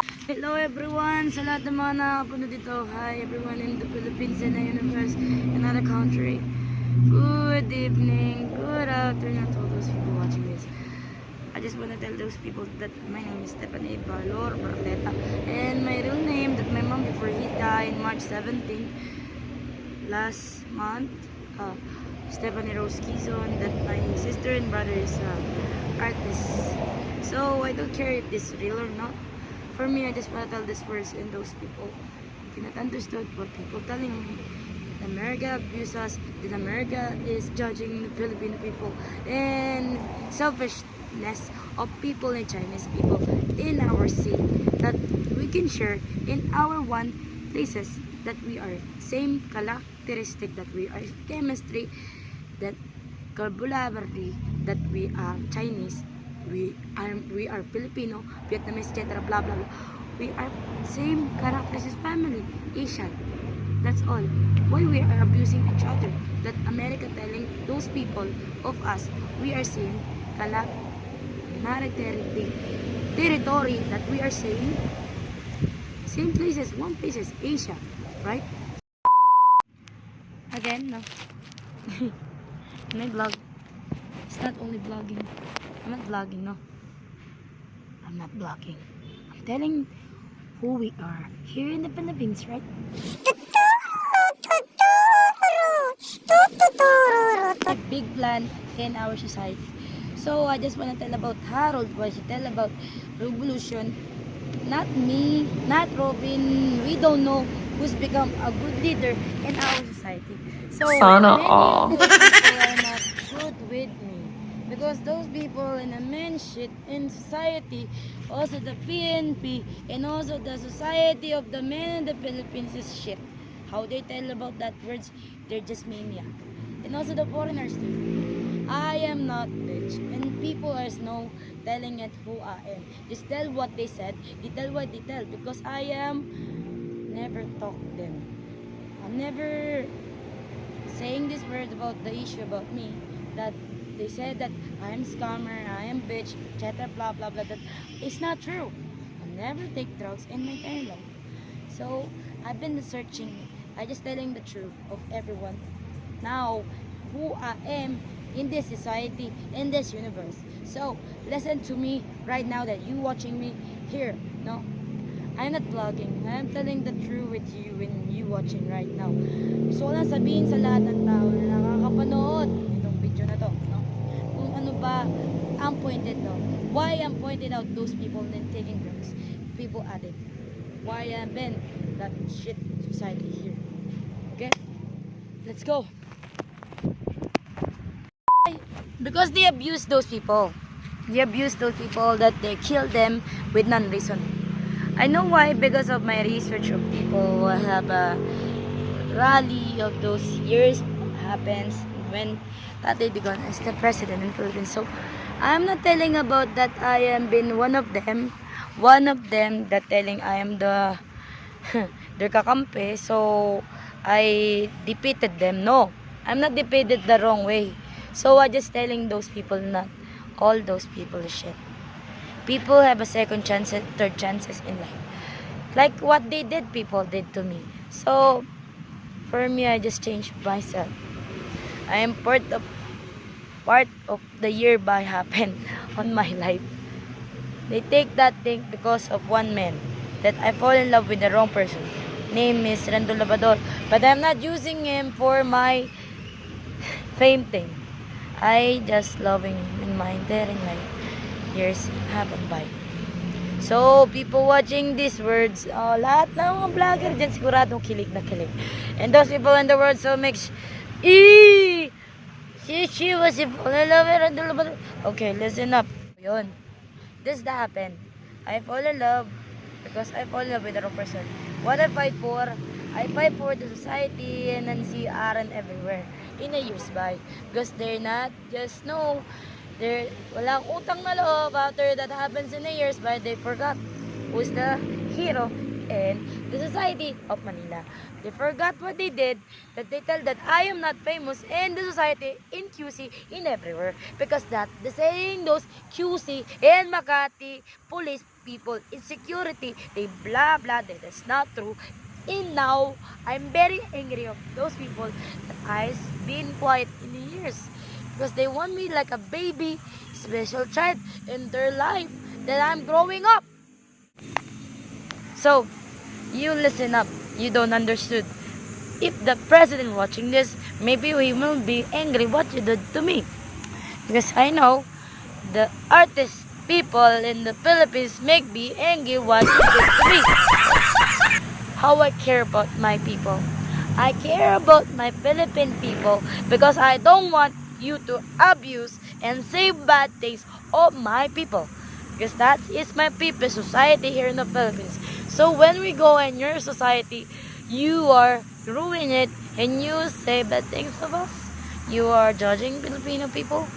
Hello everyone! Sa lahat ng mga nakapunod dito, hi everyone in the Philippines and the universe, another country. Good evening, good afternoon to all those people watching this. I just want to tell those people that my name is Stephanie Valor Barleta, and my real name that my mom before he died March 17 last month, Stephanie Rose Kizon, that my sister and brother is artist. So I don't care if this is real or not. For me, I just want to tell this verse and those people who cannot understand what people telling me. That America abuses us, that America is judging the Filipino people, and selfishness of people and Chinese people in our city that we can share in our one places that we are same characteristic, that we are chemistry, that vocabulary, that we are Chinese, we are Filipino, Vietnamese, etc. Blah blah blah. We are same characters as family, Asian. That's all. Why we are abusing each other? That America telling those people of us, we are same territory, that we are same places, one places, Asia, right? Again, no. My vlog. It's not only vlogging. I'm not vlogging, no. I'm not vlogging. I'm telling who we are here in the Philippines, right? A big plan in our society. So I just want to tell about Harold, what he tell about revolution. Not me, not Robin. We don't know who's become a good leader in our society. So Sana many all. of those people are not good with me. Because those people in the men shit in society, also the PNP, and also the society of the men in the Philippines is shit. How they tell about that words, they're just maniac. And also the foreigners too. I am not bitch, and people are no telling it who I am. Just tell what they said, they tell what they tell, because I am never talk them. I'm never saying this word about the issue about me, that they said that I am scammer, I am bitch, etc. Blah blah blah. That it's not true. I never take drugs in my entire life. So I've been searching. I just telling the truth of everyone. Now, who I am in this society, in this universe. So listen to me right now that you watching me here. No, I'm not vlogging. I'm telling the truth with you when you watching right now. So lang sabihin sa lahat ng tao na nakakapanood itong video na to, no? Kung ano ba ang pointed no? Why I'm pointed out those people then taking drugs, people addict. Why I'm been that shit society here. Okay? Let's go. Because they abuse those people. They abuse those people that they kill them with non-reason. I know why, because of my research of people who have a rally of those years happens when Tatay Digong is the president in the Philippines. So I'm not telling about that I am been one of them that telling I am the their kakampi, so I defeated them. No, I'm not defeated the wrong way. So I just telling those people, not all those people is shit. People have a second chance, third chances in life. Like what they did, people did to me. So for me, I just changed myself. I am part of the year by happened on my life. They take that thing because of one man that I fall in love with the wrong person. Name is Rando Labador, but I'm not using him for my fame thing. I just loving him in my entire life. Years haven't by. So, people watching these words, lahat ng mga vlogger dyan siguradong kilig na kilig. And those people in the world, so she was in fall in love with. Okay, listen up. Yun. This that happened. I fall in love because I fall in love with the wrong person. What I fight for? I fight for the society and then see Aaron everywhere in a years by. Because they're not just no. There, walang utang na loob after that happens in the years, but they forgot who's the hero in the society of Manila. They forgot what they did, that they tell that I am not famous in the society, in QC, in everywhere. Because that, the saying those QC and Makati police people in security, they blah blah, that is not true. And now, I'm very angry of those people that I've been quiet in the years. Because they want me like a baby, special child in their life that I'm growing up. So, you listen up. You don't understood. If the president watching this, maybe he will be angry what you did to me. Because I know the artist people in the Philippines make me angry what you did to me. How I care about my people. I care about my Philippine people because I don't want you to abuse and say bad things of my people. Because that is my people society here in the Philippines. So when we go in your society, you are ruining it and you say bad things of us. You are judging Filipino people.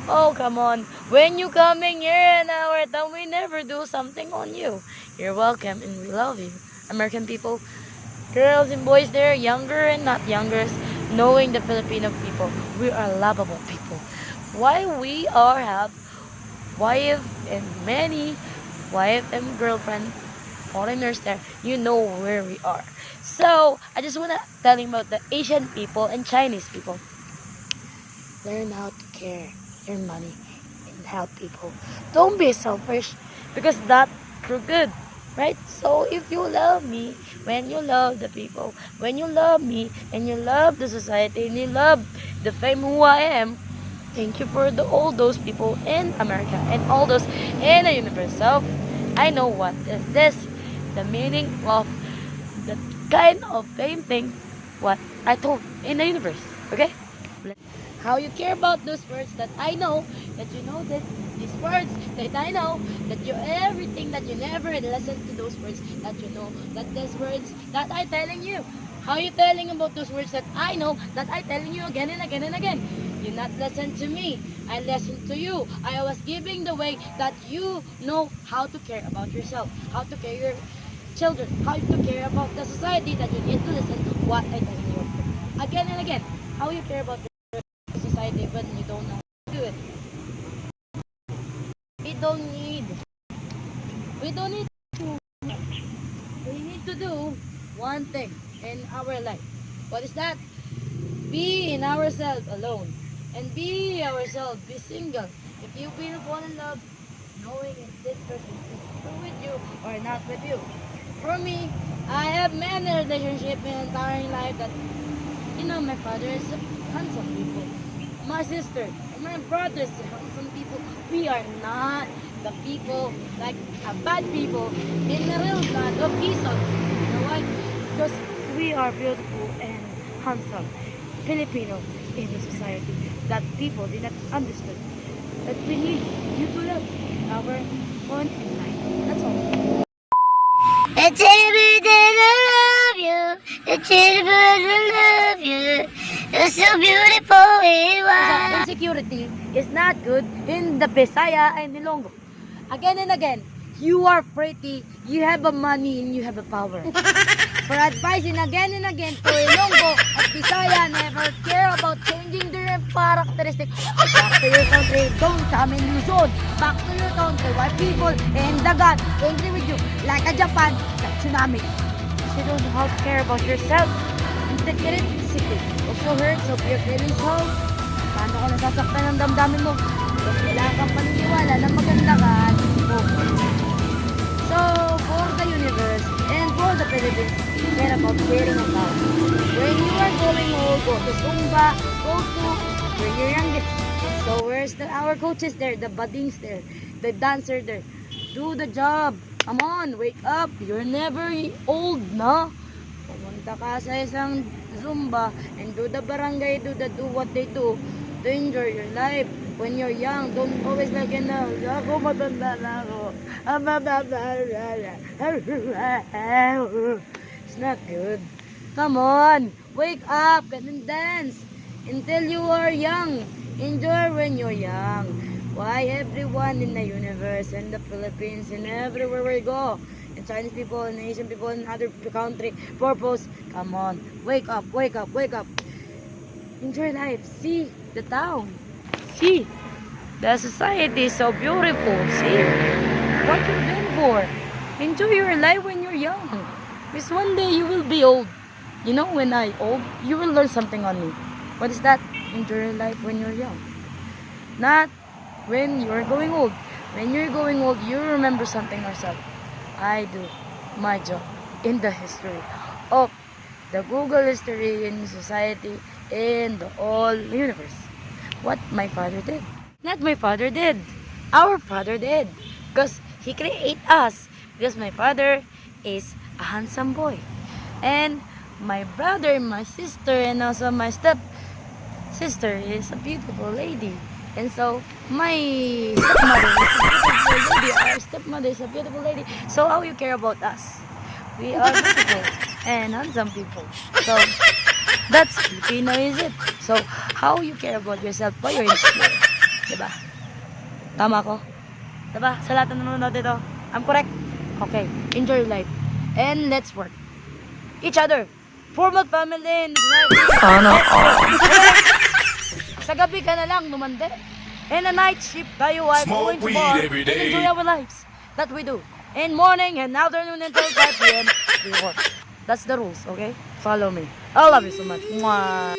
Oh, come on. When you coming here in our town, we never do something on you. You're welcome and we love you. American people, girls and boys there, younger and not younger, knowing the Filipino people, we are lovable people. Why we are have wife and many wife and girlfriend foreigners there, you know where we are. So I just wanna tell you about the Asian people and Chinese people. Learn how to care your money and help people. Don't be selfish because that's for good, right? So if you love me, when you love the people, when you love me and you love the society and you love the fame who I am, thank you for all those people in America and all those in the universe. So I know what is this, the meaning of the kind of fame thing, what I told in the universe. Okay? How you care about those words that I know, that you know this, these words that I know, that you everything that you never listen to those words that you know, that these words that I telling you. How you telling about those words that I know, that I telling you again and again and again. You not listen to me, I listen to you. I was giving the way that you know how to care about yourself, how to care your children, how to care about the society, that you need to listen to what I tell you. Again and again, how you care about society when you don't know how to do it. We don't need to, we need to do one thing in our life. What is that? Be in ourselves alone and be ourselves, be single. If you will fall in love, knowing if this person is true with you or not with you. For me, I have many relationships in entire life that, you know, my father is a handsome people. My sister, my brothers, some people, we are not the people like a bad people in the real blood of Jesus. You know why? Because we are beautiful and handsome Filipino in the society that people did not understand. That we need you to love our fun and life. That's all. The children love you. The children love you. You're so beautiful. Insecurity is not good in the Bisaya and Ilonggo. Again and again, you are pretty, you have a money, and you have a power. For advising again and again to Ilonggo at Bisaya, never care about changing their characteristics. Back to your country, don't come in Luzon. Back to your country, white people and the God angry with you like a Japan, like tsunami. You don't know how to care about yourself. Insecurity also hurts of your feelings home. Paano ka nasasaktan ng damdamin mo? Kung wala kang paniniwala na maganda ka, so, for the universe and for the Philippines, care about caring about. When you are going home, go to Zumba, go to where you're youngest. So, where's our coaches there, the buddings there, the dancer there? Do the job. Come on, wake up. You're never old, no? Pumunta ka sa isang Zumba and do the barangay, do what they do to enjoy your life. When you're young, don't always like, you know, ako matanda na ako. It's not good. Come on, wake up and dance until you are young. Enjoy when you're young. Why everyone in the universe and the Philippines and everywhere we go, and Chinese people and Asian people in other country purpose. Come on, wake up, wake up, wake up. Enjoy life. See the town. See the society is so beautiful. See what you've been for. Enjoy your life when you're young. Because one day you will be old. You know, when I old, you will learn something on me. What is that? Enjoy your life when you're young. Not when you're going old. When you're going old, you remember something yourself. I do my job in the history of the Google history in society in the whole universe. What my father did. Not my father did. Our father did. Because he created us. Because my father is a handsome boy. And my brother, my sister, and also my step sister is a beautiful lady. And so my stepmother is a beautiful lady. So how you care about us? We are beautiful and handsome people. So that's Filipino, is it? So how you care about yourself while you're in school? Diba? Tama ko? Diba? Sa lahat ng nanonood dito, I'm correct? Okay, enjoy your life. And let's work. Each other. Formal family and Sana all. sa gabi ka na lang lumande. And a night shift tayo ay Smoke going to weed bar every and day. enjoy our lives. That we do. In morning and afternoon until 5 p.m. we work. That's the rules, okay? Follow me. I love you so much. Mwah.